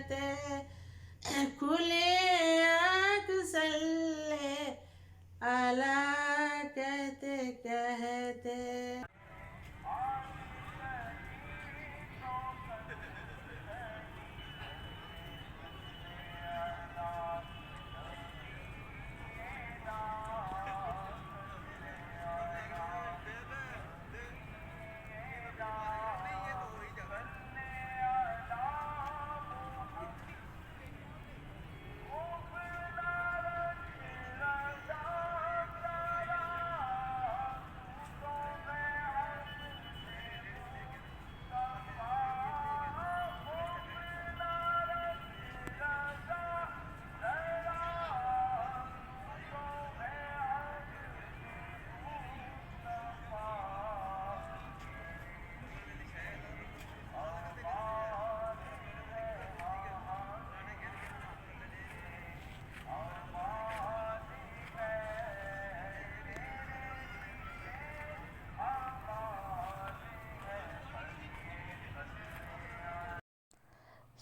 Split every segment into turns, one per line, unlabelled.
कहते खुले आँख सल्ले अला कहते कहते।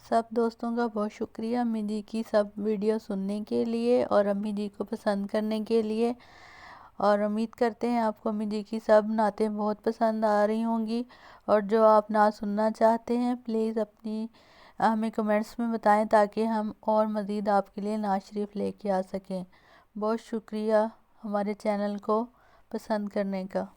सब दोस्तों का बहुत शुक्रिया अम्मी जी की सब वीडियो सुनने के लिए और अम्मी जी को पसंद करने के लिए। और उम्मीद करते हैं आपको अम्मी जी की सब नातें बहुत पसंद आ रही होंगी। और जो आप नात सुनना चाहते हैं प्लीज़ अपनी हमें कमेंट्स में बताएं ताकि हम और मज़ीद आपके लिए नात शरीफ लेके आ सकें। बहुत शुक्रिया हमारे चैनल को पसंद करने का।